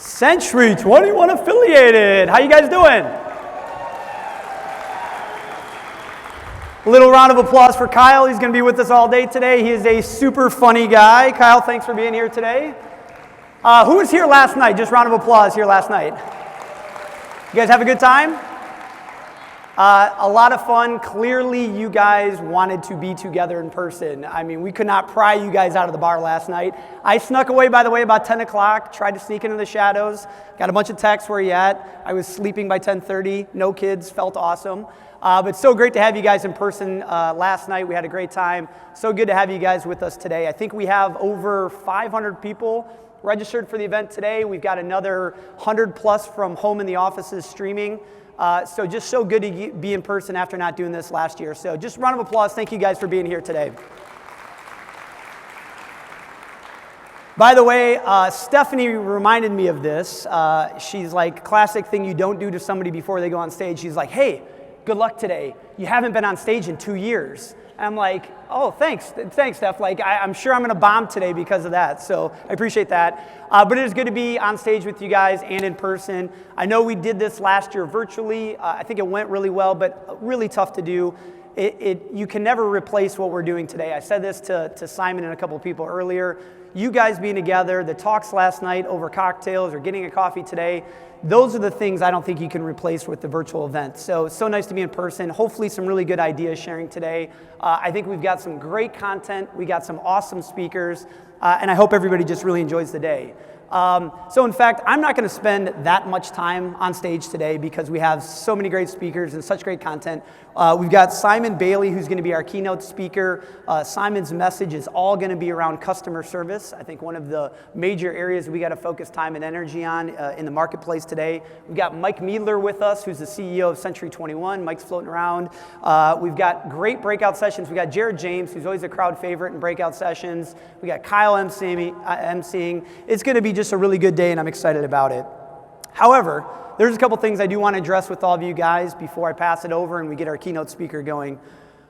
Century 21 affiliated. How you guys doing? A little round of applause for Kyle. He's going to be with us all day today. He is a super funny guy. Kyle, thanks for being here today. Who was here last night? Just round of applause here last night. You guys have a good time? A lot of fun. Clearly, you guys wanted to be together in person. I mean, we could not pry you guys out of the bar last night. I snuck away, by the way, about 10 o'clock, tried to sneak into the shadows, got a bunch of texts, where you at? I was sleeping by 10:30, no kids, felt awesome. But so great to have you guys in person last night. We had a great time. So good to have you guys with us today. I think we have over 500 people registered for the event today. We've got another 100 plus from home in the offices streaming. So just so good to be in person after not doing this last year. So just a round of applause. Thank you guys for being here today. By the way, Stephanie reminded me of this. She's like, classic thing you don't do to somebody before they go on stage. She's like, hey, good luck today. You haven't been on stage in 2 years. And I'm like, oh, thanks, Steph. Like, I'm sure I'm going to bomb today because of that. So I appreciate that. But it is good to be on stage with you guys and in person. I know we did this last year virtually. I think it went really well, but really tough to do. You can never replace what we're doing today. I said this to Simon and a couple of people earlier. You guys being together, the talks last night over cocktails or getting a coffee today, those are the things I don't think you can replace with the virtual event. So nice to be in person. Hopefully some really good ideas sharing today. I think we've got some great content. We got some awesome speakers. And I hope everybody just really enjoys the day. So in fact, I'm not going to spend that much time on stage today because we have so many great speakers and such great content. We've got Simon Bailey, who's going to be our keynote speaker. Simon's message is all going to be around customer service. I think one of the major areas we got to focus time and energy on in the marketplace today. We've got Mike Meadler with us, who's the CEO of Century 21. Mike's floating around. We've got great breakout sessions. We've got Jared James, who's always a crowd favorite in breakout sessions. We got Kyle emceeing. It's going to be just a really good day, and I'm excited about it. However, there's a couple things I do want to address with all of you guys before I pass it over and we get our keynote speaker going.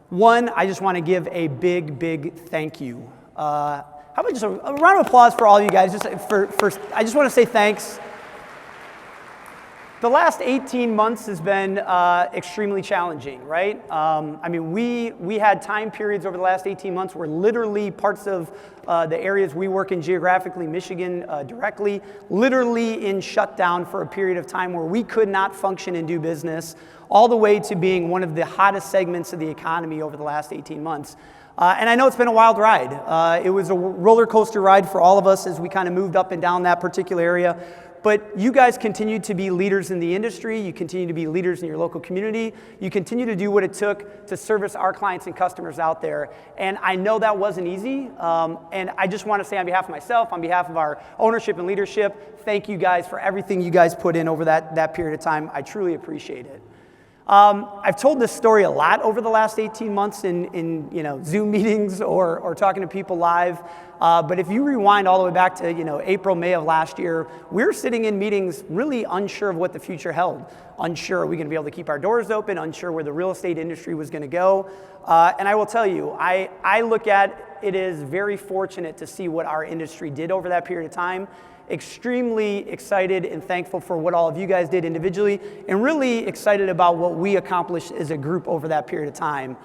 One, I just want to give a big thank you. How about just a round of applause for all of you guys? I just want to say thanks. The last 18 months has been extremely challenging, right? I mean, we had time periods over the last 18 months where literally parts of the areas we work in geographically, Michigan directly, literally in shutdown for a period of time where we could not function and do business, all the way to being one of the hottest segments of the economy over the last 18 months. And I know it's been a wild ride. It was a roller coaster ride for all of us as we kind of moved up and down that particular area. But you guys continue to be leaders in the industry. You continue to be leaders in your local community. You continue to do what it took to service our clients and customers out there. And I know that wasn't easy. And I just want to say on behalf of myself, on behalf of our ownership and leadership, thank you guys for everything you guys put in over that period of time. I truly appreciate it. I've told this story a lot over the last 18 months in Zoom meetings or talking to people live. But if you rewind all the way back to April, May of last year, we were sitting in meetings really unsure of what the future held. Unsure, are we going to be able to keep our doors open? Unsure where the real estate industry was going to go. And I will tell you, I look at it as very fortunate to see what our industry did over that period of time. Extremely excited and thankful for what all of you guys did individually, and really excited about what we accomplished as a group over that period of time.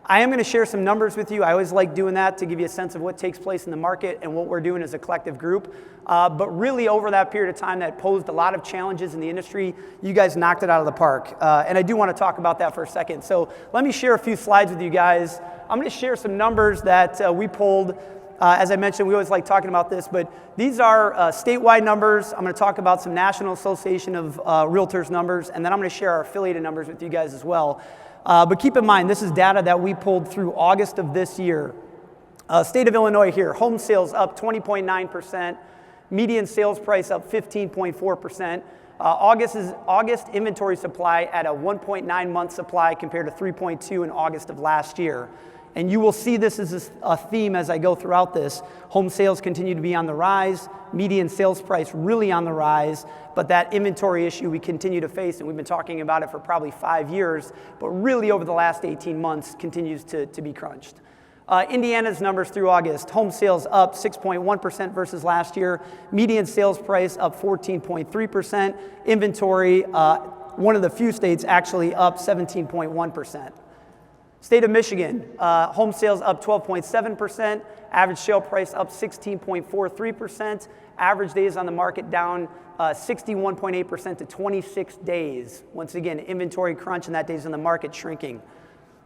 I am going to share some numbers with you. I always like doing that to give you a sense of what takes place in the market and what we're doing as a collective group. But really over that period of time that posed a lot of challenges in the industry, you guys knocked it out of the park. And I do want to talk about that for a second. So let me share a few slides with you guys. I'm going to share some numbers that we pulled. As I mentioned, we always like talking about this, but these are statewide numbers. I'm going to talk about some National Association of Realtors numbers, and then I'm going to share our affiliated numbers with you guys as well. But keep in mind, this is data that we pulled through August of this year. State of Illinois here, home sales up 20.9%, median sales price up 15.4%. August inventory supply at a 1.9 month supply compared to 3.2 in August of last year. And you will see this as a theme as I go throughout this. Home sales continue to be on the rise, median sales price really on the rise, but that inventory issue we continue to face, and we've been talking about it for probably 5 years, but really over the last 18 months continues to be crunched. Indiana's numbers through August: home sales up 6.1% versus last year, median sales price up 14.3%, inventory, one of the few states actually up 17.1%. State of Michigan, home sales up 12.7%, average sale price up 16.43%, average days on the market down 61.8% to 26 days. Once again, inventory crunch and that days on the market shrinking.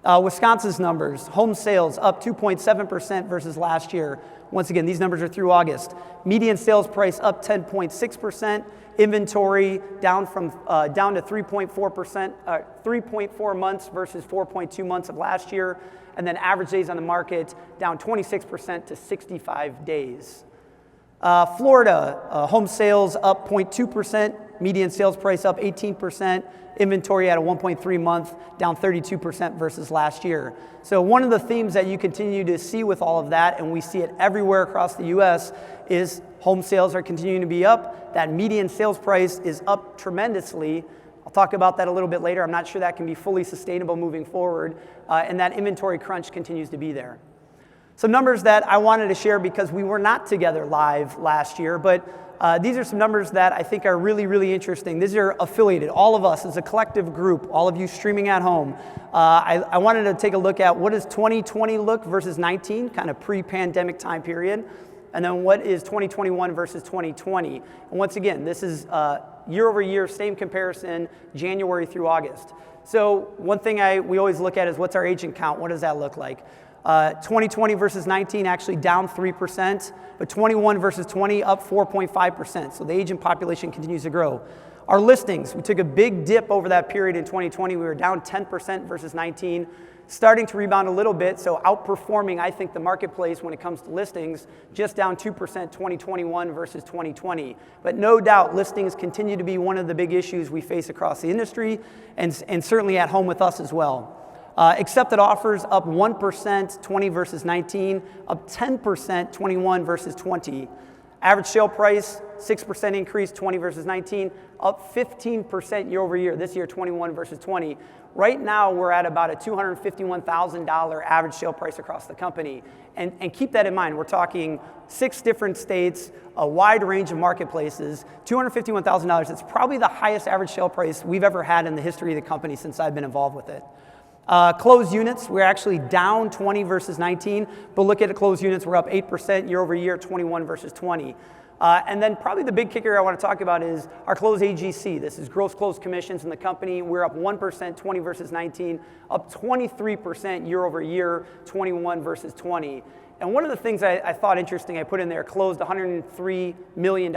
Wisconsin's numbers: home sales up 2.7% versus last year. Once again, these numbers are through August. Median sales price up 10.6%. Inventory down to 3.4 months versus 4.2 months of last year. And then average days on the market down 26% to 65 days. Florida, home sales up 0.2%, median sales price up 18%, inventory at a 1.3 month, down 32% versus last year. So one of the themes that you continue to see with all of that, and we see it everywhere across the U.S., is home sales are continuing to be up. That median sales price is up tremendously. I'll talk about that a little bit later. I'm not sure that can be fully sustainable moving forward, and that inventory crunch continues to be there. Some numbers that I wanted to share because we were not together live last year, but these are some numbers that I think are really, really interesting. These are affiliated, all of us as a collective group, all of you streaming at home. I wanted to take a look at what does 2020 look versus 19, kind of pre-pandemic time period, and then what is 2021 versus 2020. And once again, this is year over year, same comparison, January through August. So one thing we always look at is what's our agent count? What does that look like? 2020 versus 19 actually down 3%, but 21 versus 20 up 4.5%. So the agent population continues to grow. Our listings, we took a big dip over that period in 2020. We were down 10% versus 19, starting to rebound a little bit, so outperforming, I think, the marketplace when it comes to listings, just down 2% 2021 versus 2020. But no doubt, listings continue to be one of the big issues we face across the industry and certainly at home with us as well. Accepted offers up 1%, 20 versus 19, up 10%, 21 versus 20. Average sale price, 6% increase, 20 versus 19, up 15% year over year, this year 21 versus 20. Right now, we're at about a $251,000 average sale price across the company. And keep that in mind, we're talking 6 different states, a wide range of marketplaces, $251,000. It's probably the highest average sale price we've ever had in the history of the company since I've been involved with it. Closed units, we're actually down 20 versus 19, but look at the closed units, we're up 8% year over year, 21 versus 20. And then probably the big kicker I want to talk about is our closed AGC. This is gross closed commissions in the company. We're up 1%, 20 versus 19, up 23% year over year, 21 versus 20. And one of the things I thought interesting, I put in there, closed $103 million.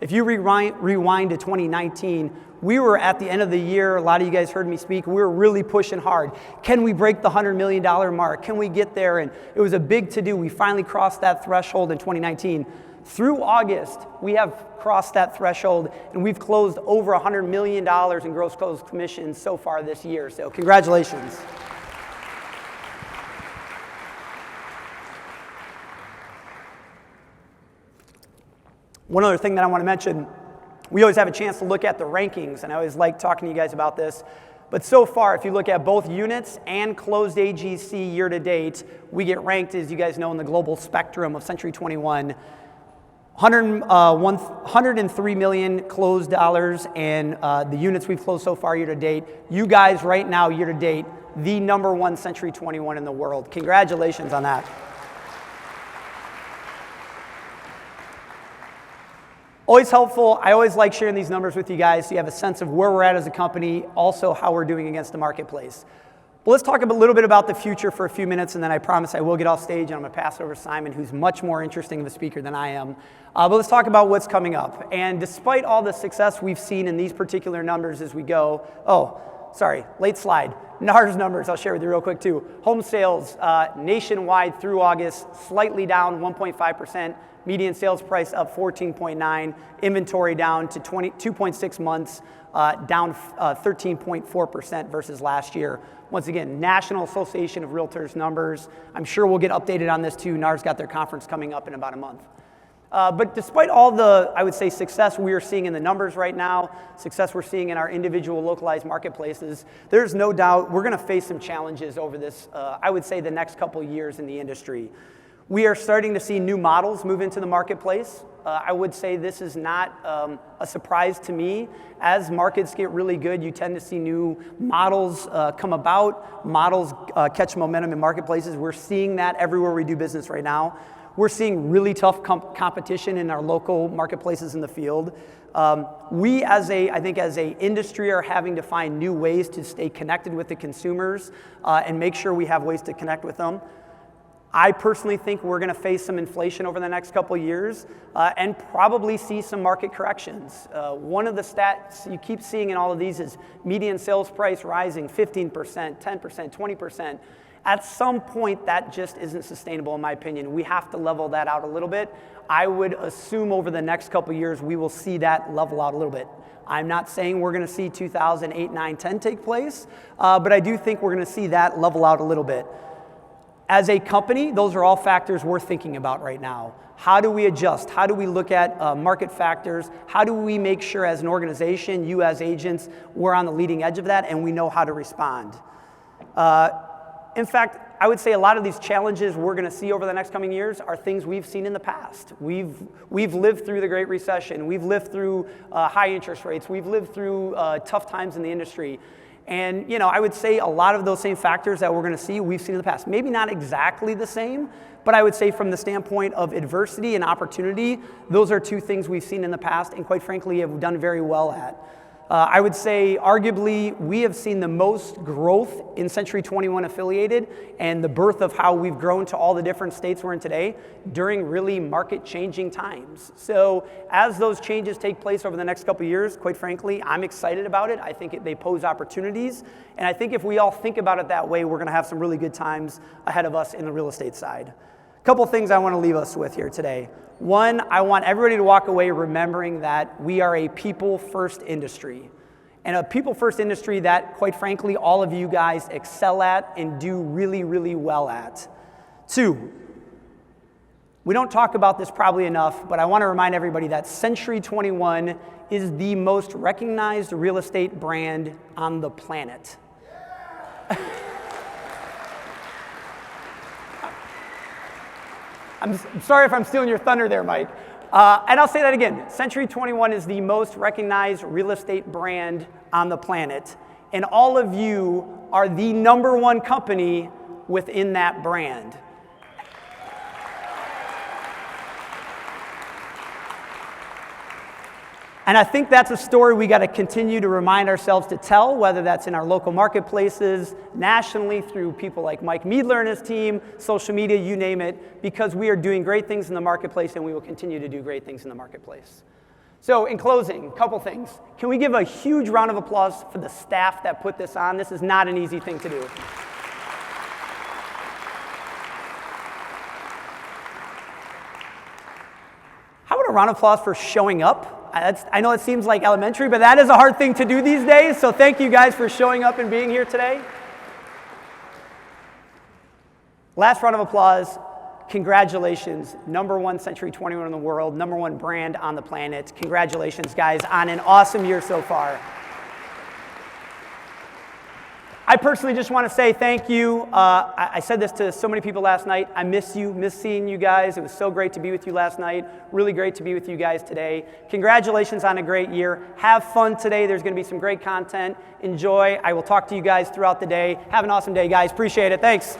If you rewind to 2019, we were at the end of the year, a lot of you guys heard me speak, we were really pushing hard. Can we break the $100 million mark? Can we get there? And it was a big to-do. We finally crossed that threshold in 2019. Through August, we have crossed that threshold, and we've closed over $100 million in gross closed commissions so far this year. So congratulations. One other thing that I want to mention, we always have a chance to look at the rankings, and I always like talking to you guys about this. But so far, if you look at both units and closed AGC year to date, we get ranked, as you guys know, in the global spectrum of Century 21. 103 million closed dollars, and the units we've closed so far year to date. You guys right now, year to date, the #1 Century 21 in the world. Congratulations on that. Always helpful. I always like sharing these numbers with you guys so you have a sense of where we're at as a company, also how we're doing against the marketplace. But let's talk a little bit about the future for a few minutes, and then I promise I will get off stage and I'm going to pass it over to Simon, who's much more interesting of a speaker than I am. But let's talk about what's coming up. And despite all the success we've seen in these particular numbers as we go, late slide. NAR's numbers, I'll share with you real quick too. Home sales nationwide through August, slightly down 1.5%. Median sales price up 14.9, inventory down to 2.6 months, down 13.4% versus last year. Once again, National Association of Realtors numbers. I'm sure we'll get updated on this too. NAR's got their conference coming up in about a month. But despite all the, I would say, success we are seeing in the numbers right now, success we're seeing in our individual localized marketplaces, there's no doubt we're going to face some challenges over this, I would say, the next couple years in the industry. We are starting to see new models move into the marketplace. I would say this is not a surprise to me. As markets get really good, you tend to see new models come about, models catch momentum in marketplaces. We're seeing that everywhere we do business right now. We're seeing really tough competition in our local marketplaces in the field. We I think as a industry are having to find new ways to stay connected with the consumers and make sure we have ways to connect with them. I personally think we're going to face some inflation over the next couple of years and probably see some market corrections. One of the stats you keep seeing in all of these is median sales price rising 15%, 10%, 20%. At some point, that just isn't sustainable, in my opinion. We have to level that out a little bit. I would assume over the next couple of years, we will see that level out a little bit. I'm not saying we're going to see 2008, 9, 10 take place, but I do think we're going to see that level out a little bit. As a company, those are all factors we're thinking about right now. How do we adjust? How do we look at market factors? How do we make sure as an organization, you as agents, we're on the leading edge of that and we know how to respond? In fact, I would say a lot of these challenges we're going to see over the next coming years are things we've seen in the past. We've lived through the Great Recession. We've lived through high interest rates. We've lived through tough times in the industry. And I would say a lot of those same factors that we're going to see, we've seen in the past. Maybe not exactly the same, but I would say from the standpoint of adversity and opportunity, those are two things we've seen in the past and quite frankly have done very well at. I would say arguably we have seen the most growth in Century 21 affiliated and the birth of how we've grown to all the different states we're in today during really market changing times. So as those changes take place over the next couple of years, quite frankly, I'm excited about it. I think they pose opportunities. And I think if we all think about it that way, we're going to have some really good times ahead of us in the real estate side. A couple things I want to leave us with here today. One, I want everybody to walk away remembering that we are a people-first industry. And a people-first industry that, quite frankly, all of you guys excel at and do really, really well at. Two, we don't talk about this probably enough, but I want to remind everybody that Century 21 is the most recognized real estate brand on the planet. I'm sorry if I'm stealing your thunder there, Mike. And I'll say that again. Century 21 is the most recognized real estate brand on the planet. And all of you are the number one company within that brand. And I think that's a story we got to continue to remind ourselves to tell, whether that's in our local marketplaces, nationally through people like Mike Meadler and his team, social media, you name it, because we are doing great things in the marketplace and we will continue to do great things in the marketplace. So in closing, a couple things. Can we give a huge round of applause for the staff that put this on? This is not an easy thing to do. How about a round of applause for showing up? I know it seems like elementary, but that is a hard thing to do these days, so thank you guys for showing up and being here today. Last round of applause. Congratulations, number one Century 21 in the world, number one brand on the planet. Congratulations, guys, on an awesome year so far. I personally just want to say thank you. I said this to so many people last night. I miss you, miss seeing you guys. It was so great to be with you last night. Really great to be with you guys today. Congratulations on a great year. Have fun today. There's going to be some great content. Enjoy. I will talk to you guys throughout the day. Have an awesome day, guys. Appreciate it. Thanks.